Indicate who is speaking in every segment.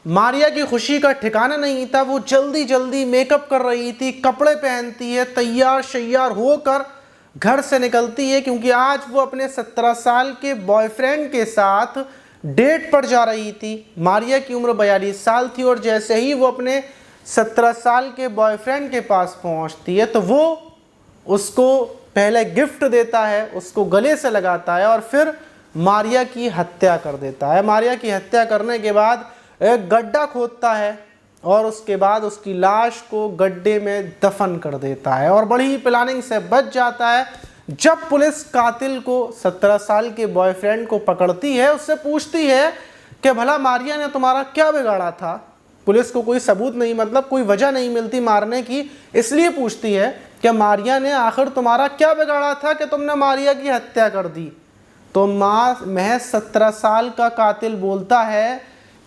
Speaker 1: मारिया की खुशी का ठिकाना नहीं था। वो जल्दी जल्दी मेकअप कर रही थी, कपड़े पहनती है, तैयार शैयार होकर घर से निकलती है, क्योंकि आज वो अपने 17 साल के बॉयफ्रेंड के साथ डेट पर जा रही थी। मारिया की उम्र 42 साल थी और जैसे ही वो अपने 17 साल के बॉयफ्रेंड के पास पहुंचती है तो वो उसको पहले गिफ्ट देता है, उसको गले से लगाता है और फिर मारिया की हत्या कर देता है। मारिया की हत्या करने के बाद एक गड्ढा खोदता है और उसके बाद उसकी लाश को गड्ढे में दफन कर देता है और बड़ी ही प्लानिंग से बच जाता है। जब पुलिस कातिल को 17 साल के बॉयफ्रेंड को पकड़ती है, उससे पूछती है कि भला मारिया ने तुम्हारा क्या बिगाड़ा था। पुलिस को कोई सबूत नहीं, मतलब कोई वजह नहीं मिलती मारने की, इसलिए पूछती है कि मारिया ने आखिर तुम्हारा क्या बिगाड़ा था कि तुमने मारिया की हत्या कर दी। तो महज 17 साल का कातिल बोलता है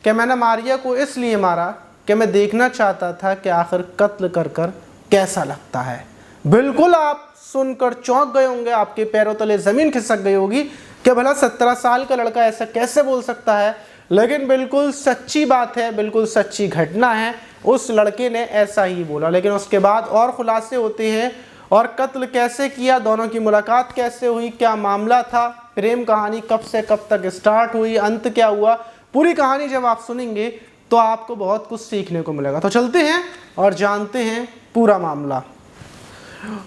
Speaker 1: कि मैंने मारिया को इसलिए मारा कि मैं देखना चाहता था कि आखिर कत्ल कर कर कैसा लगता है। बिल्कुल आप सुनकर चौंक गए होंगे, आपके पैरों तले ज़मीन खिसक गई होगी कि भला 17 साल का लड़का ऐसा कैसे बोल सकता है। लेकिन बिल्कुल सच्ची बात है, बिल्कुल सच्ची घटना है, उस लड़के ने ऐसा ही बोला। लेकिन उसके बाद और खुलासे होते हैं और कत्ल कैसे किया, दोनों की मुलाकात कैसे हुई, क्या मामला था, प्रेम कहानी कब से कब तक स्टार्ट हुई, अंत क्या हुआ, पूरी कहानी जब आप सुनेंगे तो आपको बहुत कुछ सीखने को मिलेगा। तो चलते हैं और जानते हैं पूरा मामला।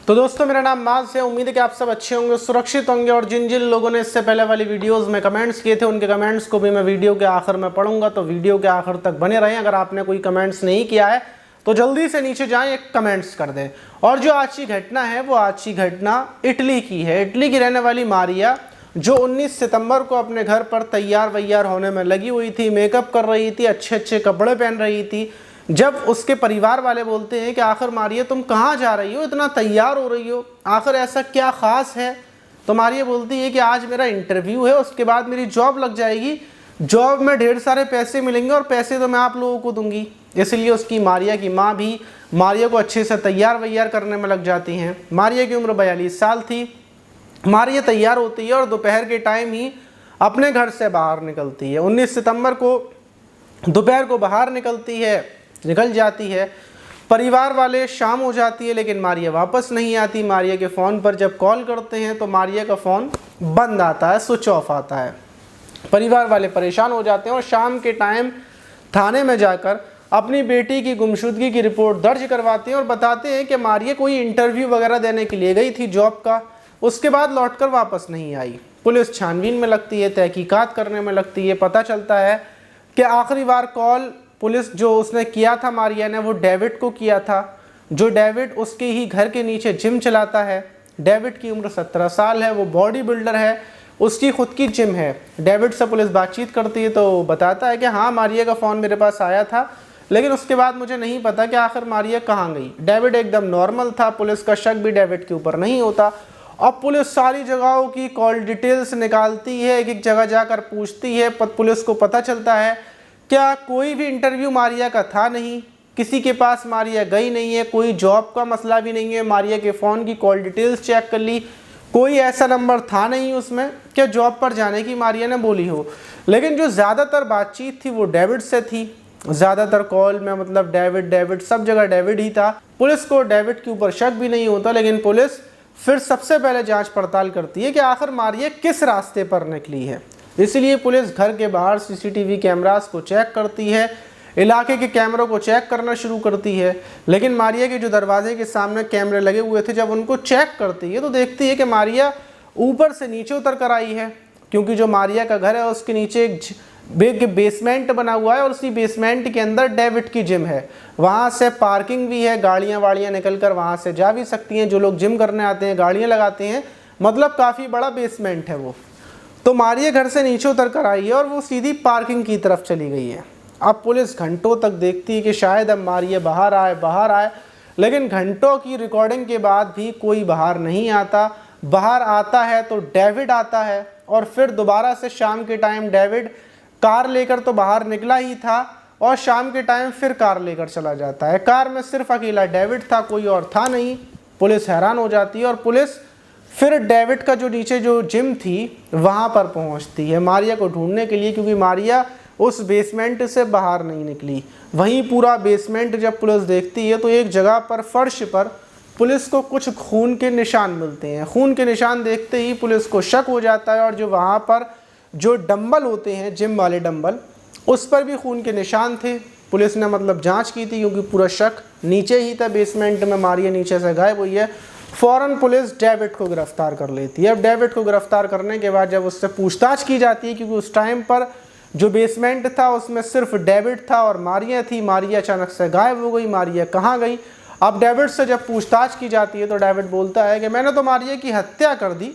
Speaker 1: तो दोस्तों, मेरा नाम माज है। उम्मीद है कि आप सब अच्छे होंगे, सुरक्षित होंगे और जिन जिन लोगों ने इससे पहले वाली वीडियोस में कमेंट्स किए थे उनके कमेंट्स को भी मैं वीडियो के आखिर में पढ़ूंगा, तो वीडियो के आखिर तक बने रहें। अगर आपने कोई कमेंट्स नहीं किया है तो जल्दी से नीचे जाएं, एक कमेंट्स कर दें। और जो आज की घटना है वो आज की घटना इटली की है। इटली की रहने वाली मारिया, जो 19 सितंबर को अपने घर पर तैयार वैयार होने में लगी हुई थी, मेकअप कर रही थी, अच्छे अच्छे कपड़े पहन रही थी। जब उसके परिवार वाले बोलते हैं कि आखिर मारिया तुम कहाँ जा रही हो, इतना तैयार हो रही हो, आखिर ऐसा क्या ख़ास है, तो मारिया बोलती है कि आज मेरा इंटरव्यू है, उसके बाद मेरी जॉब लग जाएगी, जॉब में ढेर सारे पैसे मिलेंगे और पैसे तो मैं आप लोगों को दूंगी। इसलिए उसकी मारिया की माँ भी मारिया को अच्छे से तैयार वैयार करने में लग जाती हैं। मारिया की उम्र 42 साल थी। मारिया तैयार होती है और दोपहर के टाइम ही अपने घर से बाहर निकलती है। 19 सितंबर को दोपहर को बाहर निकल जाती है। परिवार वाले शाम हो जाती है लेकिन मारिया वापस नहीं आती। मारिया के फ़ोन पर जब कॉल करते हैं तो मारिया का फ़ोन बंद आता है, स्विच ऑफ आता है। परिवार वाले परेशान हो जाते हैं और शाम के टाइम थाने में जाकर अपनी बेटी की गुमशुदगी की रिपोर्ट दर्ज करवाते हैं और बताते हैं कि मारिया कोई इंटरव्यू वगैरह देने के लिए गई थी जॉब का, उसके बाद लौटकर वापस नहीं आई। पुलिस छानबीन में लगती है, तहकीकात करने में लगती है। पता चलता है कि आखिरी बार कॉल पुलिस जो उसने किया था मारिया ने, वो डेविड को किया था, जो डेविड उसके ही घर के नीचे जिम चलाता है। डेविड की उम्र 17 साल है, वो बॉडी बिल्डर है, उसकी खुद की जिम है। डेविड से पुलिस बातचीत करती है तो बताता है कि हाँ, मारिया का फ़ोन मेरे पास आया था, लेकिन उसके बाद मुझे नहीं पता कि आखिर मारिया कहाँ गई। डेविड एकदम नॉर्मल था, पुलिस का शक भी डेविड के ऊपर नहीं होता। अब पुलिस सारी जगहों की कॉल डिटेल्स निकालती है, एक एक जगह जाकर पूछती है। पुलिस को पता चलता है क्या कोई भी इंटरव्यू मारिया का था नहीं, किसी के पास मारिया गई नहीं है, कोई जॉब का मसला भी नहीं है। मारिया के फ़ोन की कॉल डिटेल्स चेक कर ली, कोई ऐसा नंबर था नहीं उसमें कि जॉब पर जाने की मारिया ने बोली हो। लेकिन जो ज़्यादातर बातचीत थी वो डेविड से थी। ज़्यादातर कॉल में मतलब डेविड सब जगह डेविड ही था। पुलिस को डेविड के ऊपर शक भी नहीं होता, लेकिन पुलिस फिर सबसे पहले जांच पड़ताल करती है कि आखिर मारिया किस रास्ते पर निकली है। इसलिए पुलिस घर के बाहर सीसीटीवी कैमरास को चेक करती है, इलाके के कैमरों को चेक करना शुरू करती है। लेकिन मारिया के जो दरवाजे के सामने कैमरे लगे हुए थे, जब उनको चेक करती है तो देखती है कि मारिया ऊपर से नीचे उतर कर आई है, क्योंकि जो मारिया का घर है उसके नीचे एक बेसमेंट बना हुआ है और उसी बेसमेंट के अंदर डेविड की जिम है। वहाँ से पार्किंग भी है, गाड़ियाँ वाड़ियाँ निकल कर वहाँ से जा भी सकती हैं। जो लोग जिम करने आते हैं गाड़ियाँ लगाते हैं, मतलब काफ़ी बड़ा बेसमेंट है वो। तो मारिया घर से नीचे उतर कर आई है और वो सीधी पार्किंग की तरफ चली गई है। अब पुलिस घंटों तक देखती है कि शायद अब मारिया बाहर आए, लेकिन घंटों की रिकॉर्डिंग के बाद भी कोई बाहर नहीं आता। बाहर आता है तो डेविड आता है और फिर दोबारा से शाम के टाइम डेविड कार लेकर तो बाहर निकला ही था और शाम के टाइम फिर कार लेकर चला जाता है। कार में सिर्फ अकेला डेविड था, कोई और था नहीं। पुलिस हैरान हो जाती है और पुलिस फिर डेविड का जो नीचे जो जिम थी वहाँ पर पहुँचती है मारिया को ढूंढने के लिए, क्योंकि मारिया उस बेसमेंट से बाहर नहीं निकली। वहीं पूरा बेसमेंट जब पुलिस देखती है तो एक जगह पर फर्श पर पुलिस को कुछ खून के निशान मिलते हैं। खून के निशान देखते ही पुलिस को शक हो जाता है और जो वहाँ पर जो डंबल होते हैं, जिम वाले डंबल, उस पर भी खून के निशान थे। पुलिस ने मतलब जांच की थी क्योंकि पूरा शक नीचे ही था, बेसमेंट में मारिया नीचे से गायब हुई है। फ़ौरन पुलिस डेविड को गिरफ्तार कर लेती है। अब डेविड को गिरफ्तार करने के बाद जब उससे पूछताछ की जाती है, क्योंकि उस टाइम पर जो बेसमेंट था उसमें सिर्फ डेविड था और मारिया थी। मारिया अचानक से गायब हो गई, मारिया कहाँ गई? अब डेविड से जब पूछताछ की जाती है तो डेविड बोलता है कि मैंने तो मारिया की हत्या कर दी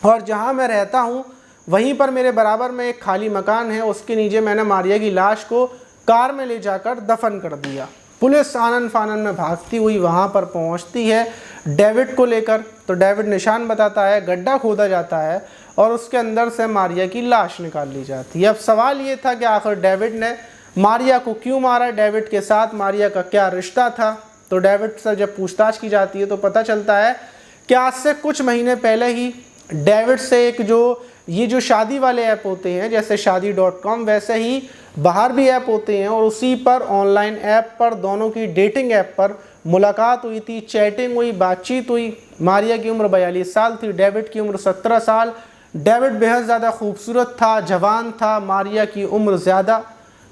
Speaker 1: और जहाँ मैं रहता हूँ वहीं पर मेरे बराबर में एक खाली मकान है, उसके नीचे मैंने मारिया की लाश को कार में ले जाकर दफन कर दिया। पुलिस आनन फानन में भागती हुई वहाँ पर पहुँचती है डेविड को लेकर। तो डेविड निशान बताता है, गड्ढा खोदा जाता है और उसके अंदर से मारिया की लाश निकाल ली जाती है। अब सवाल ये था कि आखिर डेविड ने मारिया को क्यों मारा, डेविड के साथ मारिया का क्या रिश्ता था? तो डेविड से जब पूछताछ की जाती है तो पता चलता है कि आज से कुछ महीने पहले ही डेविड से एक ये जो शादी वाले ऐप होते हैं, जैसे शादी.com, वैसे ही बाहर भी ऐप होते हैं और उसी पर ऑनलाइन ऐप पर दोनों की डेटिंग ऐप पर मुलाकात हुई थी, चैटिंग हुई, बातचीत हुई। मारिया की उम्र 42 साल थी, डेविड की उम्र 17 साल। डेविड बेहद ज़्यादा खूबसूरत था, जवान था, मारिया की उम्र ज़्यादा।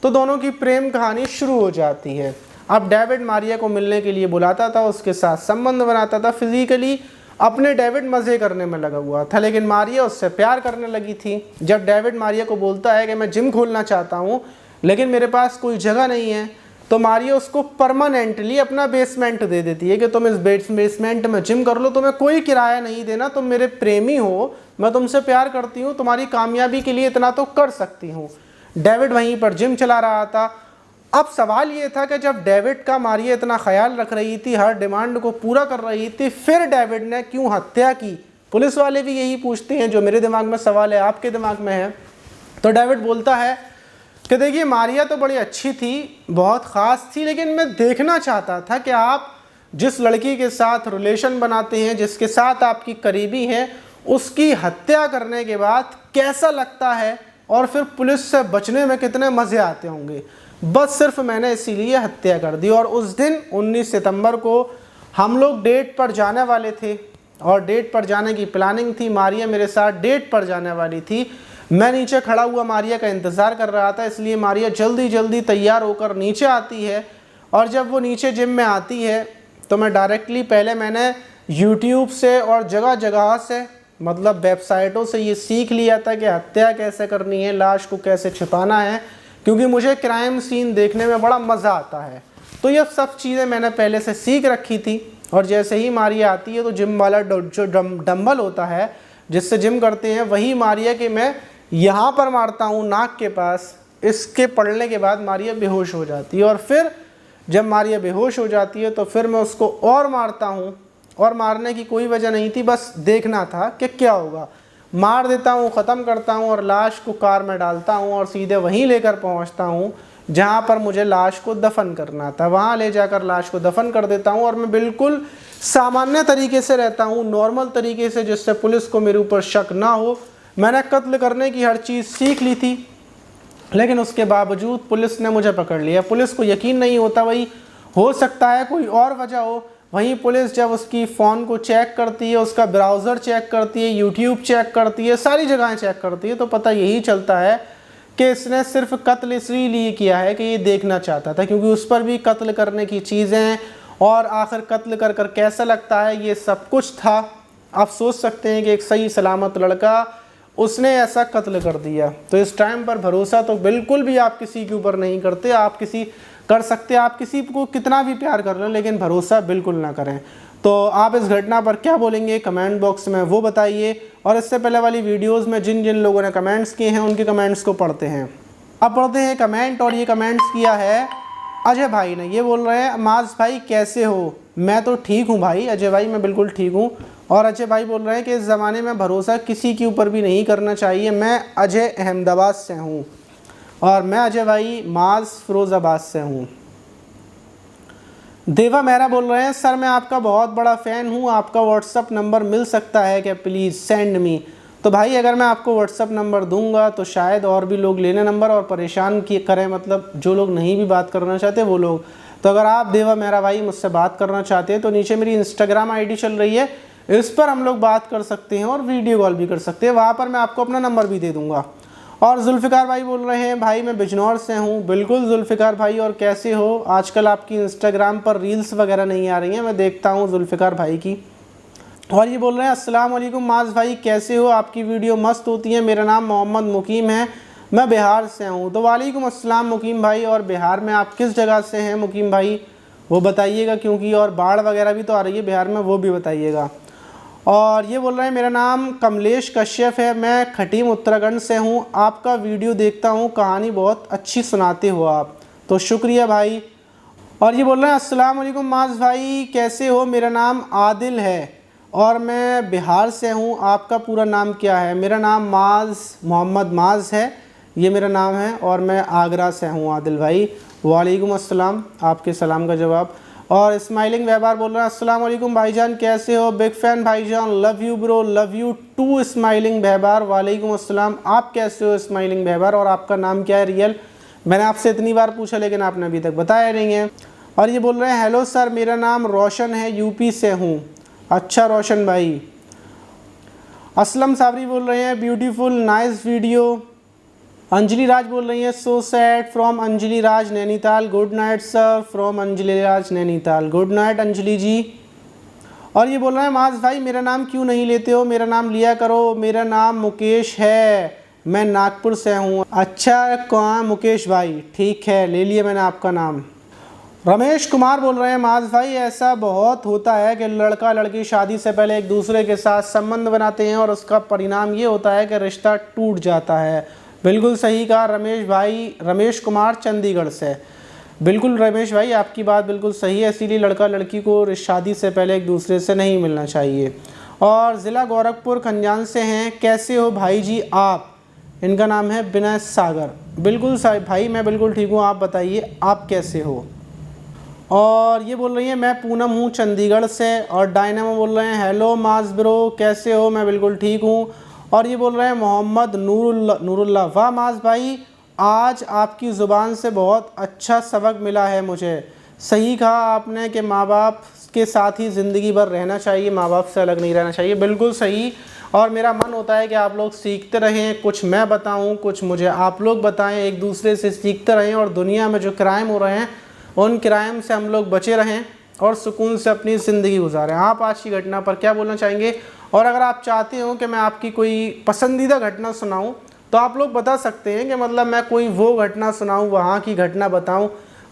Speaker 1: तो दोनों की प्रेम कहानी शुरू हो जाती है। अब डेविड मारिया को मिलने के लिए बुलाता था, उसके साथ संबंध बनाता था। फिजिकली अपने डेविड मज़े करने में लगा हुआ था, लेकिन मारिया उससे प्यार करने लगी थी। जब डेविड मारिया को बोलता है कि मैं जिम खोलना चाहता हूँ लेकिन मेरे पास कोई जगह नहीं है, तो मारिया उसको परमानेंटली अपना बेसमेंट दे देती है कि तुम इस बेसमेंट में जिम कर लो, तुम्हें कोई किराया नहीं देना, तुम मेरे प्रेमी हो, मैं तुमसे प्यार करती हूँ, तुम्हारी कामयाबी के लिए इतना तो कर सकती हूँ। डेविड वहीं पर जिम चला रहा था। अब सवाल ये था कि जब डेविड का मारिया इतना ख्याल रख रही थी, हर डिमांड को पूरा कर रही थी, फिर डेविड ने क्यों हत्या की? पुलिस वाले भी यही पूछते हैं, जो मेरे दिमाग में सवाल है आपके दिमाग में है। तो डेविड बोलता है कि देखिए मारिया तो बड़ी अच्छी थी, बहुत ख़ास थी, लेकिन मैं देखना चाहता था कि आप जिस लड़की के साथ रिलेशन बनाते हैं, जिसके साथ आपकी करीबी है, उसकी हत्या करने के बाद कैसा लगता है और फिर पुलिस से बचने में कितने मज़े आते होंगे। बस सिर्फ मैंने इसीलिए हत्या कर दी। और उस दिन 19 सितंबर को हम लोग डेट पर जाने वाले थे और डेट पर जाने की प्लानिंग थी। मारिया मेरे साथ डेट पर जाने वाली थी। मैं नीचे खड़ा हुआ मारिया का इंतज़ार कर रहा था, इसलिए मारिया जल्दी जल्दी तैयार होकर नीचे आती है। और जब वो नीचे जिम में आती है तो मैं डायरेक्टली पहले मैंने यूट्यूब से और जगह जगह से, मतलब वेबसाइटों से ये सीख लिया था कि हत्या कैसे करनी है, लाश को कैसे छिपाना है, क्योंकि मुझे क्राइम सीन देखने में बड़ा मज़ा आता है। तो ये सब चीज़ें मैंने पहले से सीख रखी थी। और जैसे ही मारिया आती है तो जिम वाला जो डंबल होता है जिससे जिम करते हैं, वही मारिया के मैं यहाँ पर मारता हूँ नाक के पास। इसके पड़ने के बाद मारिया बेहोश हो जाती है और फिर जब मारिया बेहोश हो जाती है तो फिर मैं उसको और मारता हूँ। और मारने की कोई वजह नहीं थी, बस देखना था कि क्या होगा। मार देता हूँ, ख़त्म करता हूँ और लाश को कार में डालता हूँ और सीधे वहीं लेकर पहुँचता हूँ जहाँ पर मुझे लाश को दफन करना था। वहाँ ले जाकर लाश को दफन कर देता हूँ और मैं बिल्कुल सामान्य तरीके से रहता हूँ, नॉर्मल तरीके से, जिससे पुलिस को मेरे ऊपर शक ना हो। मैंने कत्ल करने की हर चीज़ सीख ली थी, लेकिन उसके बावजूद पुलिस ने मुझे पकड़ लिया। पुलिस को यकीन नहीं होता, वही हो सकता है कोई और वजह हो। वहीं पुलिस जब उसकी फ़ोन को चेक करती है, उसका ब्राउज़र चेक करती है, यूट्यूब चेक करती है, सारी जगहें चेक करती है, तो पता यही चलता है कि इसने सिर्फ कत्ल इसलिए किया है कि ये देखना चाहता था, क्योंकि उस पर भी कत्ल करने की चीज़ें और आखिर कत्ल कर कर कैसा लगता है ये सब कुछ था। आप सोच सकते हैं कि एक सही सलामत लड़का, उसने ऐसा कत्ल कर दिया। तो इस टाइम पर भरोसा तो बिल्कुल भी आप किसी के ऊपर नहीं करते। आप किसी कर सकते, आप किसी को कितना भी प्यार कर लो, लेकिन भरोसा बिल्कुल ना करें। तो आप इस घटना पर क्या बोलेंगे कमेंट बॉक्स में वो बताइए। और इससे पहले वाली वीडियोस में जिन जिन लोगों ने कमेंट्स किए हैं उनके कमेंट्स को पढ़ते हैं। अब पढ़ते हैं कमेंट। और ये कमेंट्स किया है अजय भाई ने। ये बोल रहे हैं, माज भाई कैसे हो? मैं तो ठीक हूँ भाई। अजय भाई मैं बिल्कुल ठीक हूँ। और अजय भाई बोल रहे हैं कि इस ज़माने में भरोसा किसी के ऊपर भी नहीं करना चाहिए। मैं अजय अहमदाबाद से हूँ। और मैं अजय भाई माज फिरोज़ाबाद से हूँ। देवा मेहरा बोल रहे हैं, सर मैं आपका बहुत बड़ा फ़ैन हूँ, आपका व्हाट्सअप नंबर मिल सकता है क्या प्लीज़ सेंड मी। तो तो भाई अगर मैं आपको व्हाट्सअप नंबर दूंगा तो शायद और भी लोग लेने नंबर और परेशान करें, मतलब जो लोग नहीं भी बात करना चाहते वो लोग। तो अगर आप देवा मेहरा भाई मुझसे बात करना चाहते हैं तो नीचे मेरी इंस्टाग्राम आईडी चल रही है, इस पर हम लोग बात कर सकते हैं और वीडियो कॉल भी कर सकते हैं, वहाँ पर मैं आपको अपना नंबर भी दे दूँगा। और जुल्फ़िकार भाई बोल रहे हैं भाई मैं बिजनौर से हूँ। बिल्कुल जुल्फ़िकार भाई, और कैसे हो? आजकल आपकी इंस्टाग्राम पर रील्स वगैरह नहीं आ रही हैं, मैं देखता हूँ जुल्फ़िकार भाई की। और ये बोल रहे हैं अस्सलाम वालेकुम माज भाई, कैसे हो? आपकी वीडियो मस्त होती है। मेरा नाम मोहम्मद मुकीम है, मैं बिहार से हूँ। तो वालेकुम अस्सलाम मुकीम भाई, और बिहार में आप किस जगह से हैं मुकीम भाई वो बताइएगा, क्योंकि और बाढ़ वगैरह भी तो आ रही है बिहार में, वो भी बताइएगा। और ये बोल रहे हैं मेरा नाम कमलेश कश्यप है, मैं खटीम उत्तराखंड से हूँ। आपका वीडियो देखता हूँ, कहानी बहुत अच्छी सुनाते हो आप, तो शुक्रिया भाई। और ये बोल रहे हैं अस्सलाम वालेकुम माज भाई, कैसे हो? मेरा नाम आदिल है और मैं बिहार से हूँ। आपका पूरा नाम क्या है? मेरा नाम मोहम्मद माज है, ये मेरा नाम है, और मैं आगरा से हूँ आदिल भाई। वालेकुम अस्सलाम, आपके सलाम का जवाब। और स्माइलिंग व्यवहार बोल रहा है अस्सलाम वालेकुम भाईजान, कैसे हो? बिग फैन भाईजान, love you bro, love you too smiling व्यवहार। वालेकुम अस्सलाम, आप कैसे हो स्माइलिंग व्यवहार, और आपका नाम क्या है रियल? मैंने आपसे इतनी बार पूछा लेकिन आपने अभी तक बताया नहीं है। और ये बोल रहे हैं हेलो सर, मेरा नाम रोशन है, यूपी से हूँ। अच्छा रोशन भाई। असलम साबरी बोल रहे हैं beautiful nice video. Anjali Raj बोल रही है so sad from Anjali Raj Nainital, good night sir from Anjali Raj Nainital, good night Anjali ji. और ये बोल रहे हैं माज भाई मेरा नाम क्यों नहीं लेते हो? मेरा नाम लिया करो, मेरा नाम मुकेश है, मैं नागपुर से हूँ। अच्छा कहाँ मुकेश भाई, ठीक है ले लिया मैंने आपका नाम। रमेश कुमार बोल रहे हैं माज भाई ऐसा बहुत होता है कि लड़का लड़की शादी से पहले एक दूसरे के साथ संबंध बनाते हैं और उसका परिणाम ये होता है कि रिश्ता टूट जाता है। बिल्कुल सही कहा रमेश भाई, रमेश कुमार चंडीगढ़ से। बिल्कुल रमेश भाई आपकी बात बिल्कुल सही है, इसीलिए लड़का लड़की को शादी से पहले एक दूसरे से नहीं मिलना चाहिए। और ज़िला गोरखपुर खंजान से हैं, कैसे हो भाई जी आप? इनका नाम है विनय सागर। बिल्कुल सही भाई, मैं बिल्कुल ठीक हूँ, आप बताइए आप कैसे हो? और ये बोल रही है मैं पूनम हूँ चंडीगढ़ से। और डायनामो बोल रहे हैं हेलो माज ब्रो, कैसे हो? मैं बिल्कुल ठीक हूँ। और ये बोल रहे हैं मोहम्मद नूरुल्लाह, वाह माज भाई आज आपकी ज़ुबान से बहुत अच्छा सबक मिला है मुझे। सही कहा आपने कि माँ बाप के साथ ही ज़िंदगी भर रहना चाहिए, माँ बाप से अलग नहीं रहना चाहिए। बिल्कुल सही। और मेरा मन होता है कि आप लोग सीखते रहें, कुछ मैं बताऊँ कुछ मुझे आप लोग बताएं, एक दूसरे से सीखते रहें, और दुनिया में जो क्राइम हो रहे हैं उन क्राइम से हम लोग बचे रहें और सुकून से अपनी ज़िंदगी गुजारें। आप आज की घटना पर क्या बोलना चाहेंगे? और अगर आप चाहते हो कि मैं आपकी कोई पसंदीदा घटना सुनाऊं तो आप लोग बता सकते हैं कि मतलब मैं कोई वो घटना सुनाऊं, वहाँ की घटना बताऊं,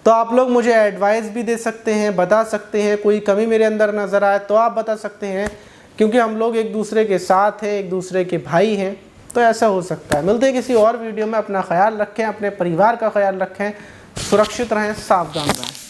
Speaker 1: तो आप लोग मुझे एडवाइस भी दे सकते हैं, बता सकते हैं। कोई कमी मेरे अंदर नज़र आए तो आप बता सकते हैं, क्योंकि हम लोग एक दूसरे के साथ हैं, एक दूसरे के भाई हैं, तो ऐसा हो सकता है। मिलते हैं किसी और वीडियो में, अपना ख्याल रखें, अपने परिवार का ख्याल रखें, सुरक्षित रहें, सावधान रहें।